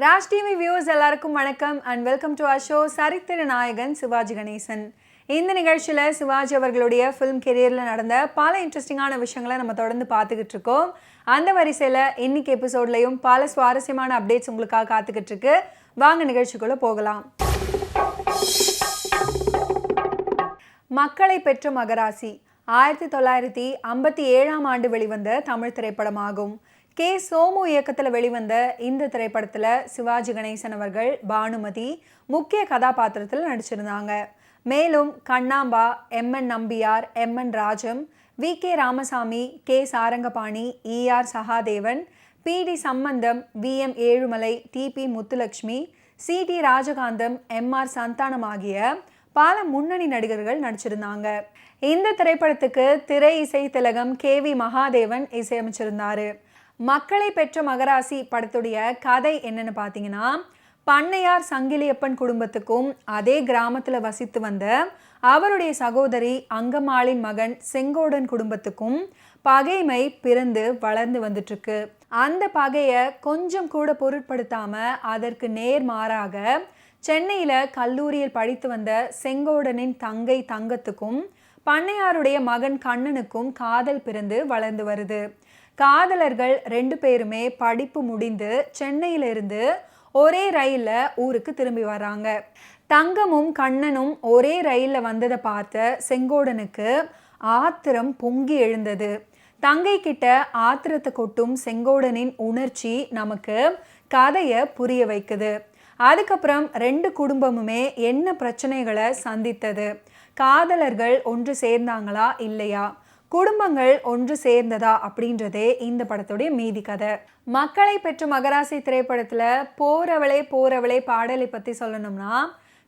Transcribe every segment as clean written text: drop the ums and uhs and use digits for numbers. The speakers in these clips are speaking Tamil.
ராஜ் டிவி வியூவர்ஸ் எல்லாருக்கும் வணக்கம் and welcome to our show சரித்திர நாயகன் சிவாஜி கணேசன். இந்த நிகழ்ச்சியில் சிவாஜி அவர்களுடைய ஃபிலிம் கெரியரில் நடந்த பல இன்ட்ரெஸ்டிங்கான விஷயங்களை நம்ம தொடர்ந்து பார்த்துக்கிட்டு இருக்கோம். அந்த வரிசையில் இன்னைக்கு எபிசோட்லையும் பல சுவாரஸ்யமான அப்டேட்ஸ் உங்களுக்காக காத்துக்கிட்டு இருக்கு. வாங்க நிகழ்ச்சிக்குள்ளே போகலாம். மக்களை பெற்ற மகராசி 1957 ஆண்டு வெளிவந்த தமிழ் திரைப்படமாகும். கே. சோமு இயக்கத்தில் வெளிவந்த இந்த திரைப்படத்தில் சிவாஜி கணேசன் அவர்கள் பானுமதி முக்கிய கதாபாத்திரத்தில் நடிச்சிருந்தாங்க. மேலும் Kannamba, M N. Nambiar, M N. Rajam, V K. Ramasamy, K. Sarangapani, E R. Sahadevan, P D. Sambandam, V M. Ezhumalai, T P. Muthulakshmi, C T. Rajakantham, M R. Santhanam ஆகிய பல முன்னணி நடிகர்கள் நடிச்சிருந்தாங்க. இந்த திரைப்படத்துக்கு திரை இசை திலகம் கே.வி. மகாதேவன் இசையமைச்சிருந்தாரு. மக்களை பெற்ற மகராசி படத்துடைய கதை என்னன்னு பார்த்தீங்கன்னா, பண்ணையார் சங்கிலியப்பன் குடும்பத்துக்கும் அதே கிராமத்தில் வசித்து வந்த அவருடைய சகோதரி அங்கம்மாளின் மகன் செங்கோடன் குடும்பத்துக்கும் பகைமை பிறந்து வளர்ந்து வந்துட்டுருக்கு. அந்த பகையை கொஞ்சம் கூட பொருட்படுத்தாம அதற்கு நேர்மாறாக சென்னையில் கல்லூரியில் படித்து வந்த செங்கோடனின் தங்கை தங்கத்துக்கும் பண்ணையாருடைய மகன் கண்ணனுக்கும் காதல் பிறந்து வளர்ந்து வருது. காதலர்கள் 2 பேருமே படிப்பு முடிந்து சென்னையிலிருந்து ஒரே ரயிலில் ஊருக்கு திரும்பி வர்றாங்க. தங்கமும் கண்ணனும் ஒரே ரயிலில் வந்ததை பார்த்த செங்கோடனுக்கு ஆத்திரம் பொங்கி எழுந்தது. தங்கை கிட்ட ஆத்திரத்தை கொட்டும் செங்கோடனின் உணர்ச்சி நமக்கு கதையை புரிய வைக்குது. அதுக்கப்புறம் 2 குடும்பமுமே என்ன பிரச்சனைகளை சந்தித்தது, காதலர்கள் ஒன்று சேர்ந்தாங்களா இல்லையா, குடும்பங்கள் ஒன்று சேர்ந்ததா அப்படின்றதே இந்த படத்துடைய மீதி கதை. மக்களை பெற்ற மகராசி திரைப்படத்தில் போறவளே பாடலை பற்றி சொல்லணும்னா,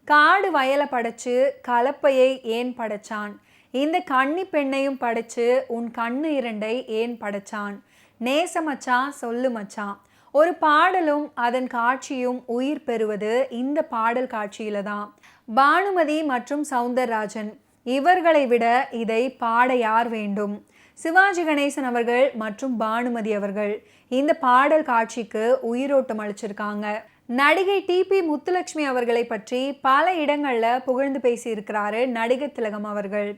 காடு வயலை படைச்சு கலப்பையை ஏன் படைச்சான், இந்த கன்னி பெண்ணையும் படைச்சு உன் கண்ணு 2 ஏன் படைச்சான், நேசமச்சான் சொல்லு மச்சான். ஒரு பாடலும் அதன் காட்சியும் உயிர் பெறுவது இந்த பாடல் காட்சியில தான். பானுமதி மற்றும் சவுந்தரராஜன் இவர்களை விட இதை பாட யார் வேண்டும்? சிவாஜி கணேசன் அவர்கள் மற்றும் பானுமதி அவர்கள் இந்த பாடல் காட்சிக்கு உயிரோட்டம் அளிச்சிருக்காங்க. நடிகை டி.பி. முத்துலட்சுமி அவர்களை பற்றி பல இடங்களில் புகழ்ந்து பேசியிருக்கிறாரு நடிகர் திலகம் அவர்கள்.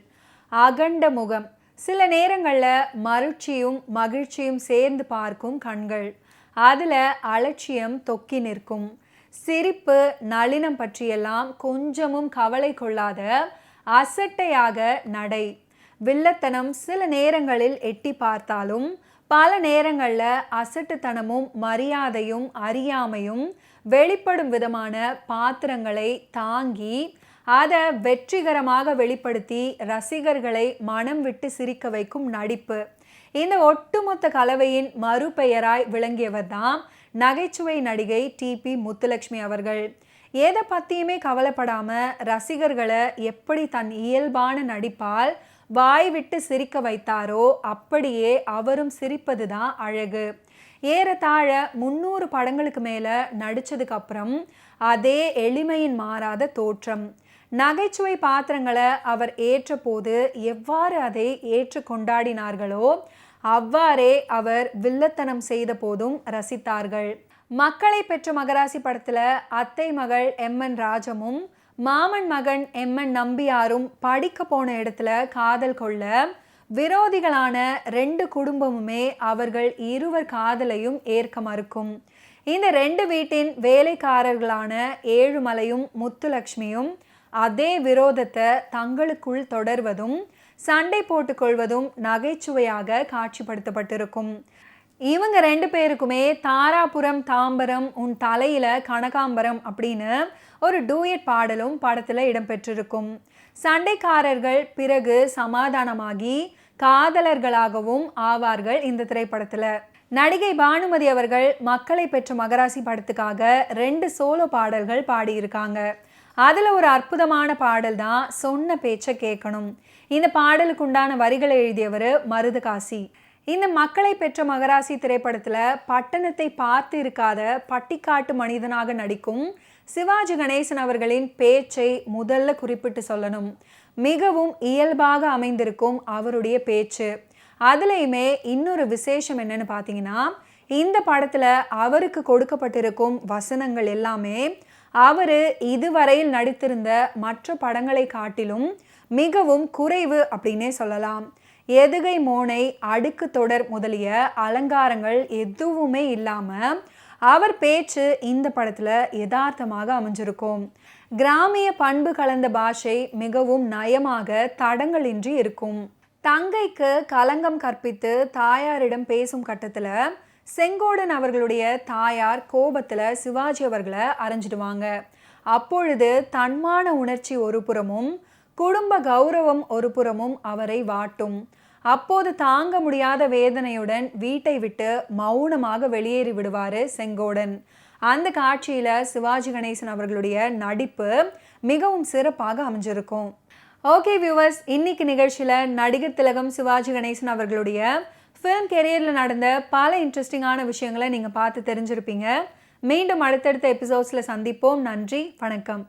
அகண்ட முகம், சில நேரங்களில் மருட்சியும் மகிழ்ச்சியும் சேர்ந்து பார்க்கும் கண்கள், அதில் அலட்சியம் தொக்கி நிற்கும் சிரிப்பு, நளினம் பற்றியெல்லாம் கொஞ்சமும் கவலை கொள்ளாத அசட்டையாக நடை, வில்லத்தனம் சில நேரங்களில் எட்டி பார்த்தாலும் பல நேரங்களில் அசட்டுத்தனமும் மரியாதையும் அறியாமையும் வெளிப்படும் விதமான பாத்திரங்களை தாங்கி அதை வெற்றிகரமாக வெளிப்படுத்தி ரசிகர்களை மனம் விட்டு சிரிக்க வைக்கும் நடிப்பு, இந்த ஒட்டுமொத்த கலவையின் மறுபெயராய் விளங்கியவர் தான் நகைச்சுவை நடிகை டி.பி. முத்துலட்சுமி அவர்கள். எதை பற்றியுமே கவலைப்படாமல் ரசிகர்களை எப்படி தன் இயல்பான நடிப்பால் வாய் விட்டு சிரிக்க வைத்தாரோ அப்படியே அவரும் சிரிப்பது தான் அழகு. ஏறத்தாழ 300 படங்களுக்கு மேலே நடித்ததுக்கு அப்புறம் அதே எளிமையின் மாறாத தோற்றம். நகைச்சுவை பாத்திரங்களை அவர் ஏற்ற போது எவ்வாறு அதை ஏற்று கொண்டாடினார்களோ அவ்வாறே அவர் வில்லத்தனம் செய்த போதும் ரசித்தார்கள். மக்களை பெற்ற மகராசி படத்தில் அத்தை மகள் எம்.என். ராஜமும் மாமன் மகன் எம்.என். நம்பியாரும் படிக்க போன இடத்துல காதல் கொள்ள விரோதிகளான 2 குடும்பமுமே அவர்கள் இருவர் காதலையும் ஏற்க மறுக்கும். இந்த 2 வீட்டின் வேலைக்காரர்களான ஏழுமலையும் முத்துலட்சுமியும் அதே விரோதத்தை தங்களுக்குள் தொடர்வதும் சண்டை போட்டுக்கொள்வதும் நகைச்சுவையாக காட்சிப்படுத்தப்பட்டிருக்கும். இவங்க 2 பேருக்குமே தாராபுரம் தாம்பரம் உன் தலையில கனகாம்பரம் அப்படின்னு ஒரு டூயட் பாடலும் படத்தில் இடம்பெற்றிருக்கும். சண்டைக்காரர்கள் பிறகு சமாதானமாகி காதலர்களாகவும் ஆவார்கள். இந்த திரைப்படத்தில் நடிகை பானுமதி அவர்கள் மக்களை பெற்ற மகராசி படத்துக்காக 2 சோலோ பாடல்கள் பாடியிருக்காங்க. அதில் ஒரு அற்புதமான பாடல் தான் சொன்ன பேச்சை கேட்கணும். இந்த பாடலுக்கு உண்டான வரிகளை எழுதியவர் மருதகாசி. இந்த மக்களை பெற்ற மகராசி திரைப்படத்தில் பட்டணத்தை பார்த்து இருக்காத பட்டிக்காட்டு மனிதனாக நடிக்கும் சிவாஜி கணேசன் அவர்களின் பேச்சை முதல்ல குறிப்பிட்டு சொல்லணும். மிகவும் இயல்பாக அமைந்திருக்கும் அவருடைய பேச்சு. அதுலேயுமே இன்னொரு விசேஷம் என்னன்னு பார்த்தீங்கன்னா, இந்த படத்துல அவருக்கு கொடுக்கப்பட்டிருக்கும் வசனங்கள் எல்லாமே அவர் இதுவரையில் நடித்திருந்த மற்ற படங்களை காட்டிலும் மிகவும் குறைவு அப்படின்னே சொல்லலாம். எதுகை மோனை, அடுக்கு தொடர் முதலிய அலங்காரங்கள் எதுவுமே இல்லாம அவர் பேச்சு இந்த படத்துல யதார்த்தமாக அமைஞ்சிருக்கும். கிராமிய பண்பு கலந்த பாஷை மிகவும் நயமாக தடங்களின்றி இருக்கும். தங்கைக்கு களங்கம் கற்பித்து தாயாரிடம் பேசும் கட்டத்துல செங்கோடன் அவர்களுடைய தாயார் கோபத்துல சிவாஜி அவர்களை அரைஞ்சிடுவாங்க. அப்பொழுது தன்மான உணர்ச்சி ஒரு புறமும் குடும்ப கௌரவம் ஒரு புறமும் அவரை வாட்டும். அப்போது தாங்க முடியாத வேதனையுடன் வீட்டை விட்டு மௌனமாக வெளியேறி விடுவாரு செங்கோடன். அந்த காட்சியில சிவாஜி கணேசன் அவர்களுடைய நடிப்பு மிகவும் சிறப்பாக அமைஞ்சிருக்கும். ஓகே வியூவர்ஸ், இன்னைக்கு நிகழ்ச்சியில நடிகர் திலகம் சிவாஜி கணேசன் அவர்களுடைய ஃபிலிம் கெரியரில் நடந்த பல இன்ட்ரெஸ்டிங்கான விஷயங்களை நீங்கள் பார்த்து தெரிஞ்சிருப்பீங்க. மீண்டும் அடுத்தடுத்த எபிசோட்ஸில் சந்திப்போம். நன்றி, வணக்கம்.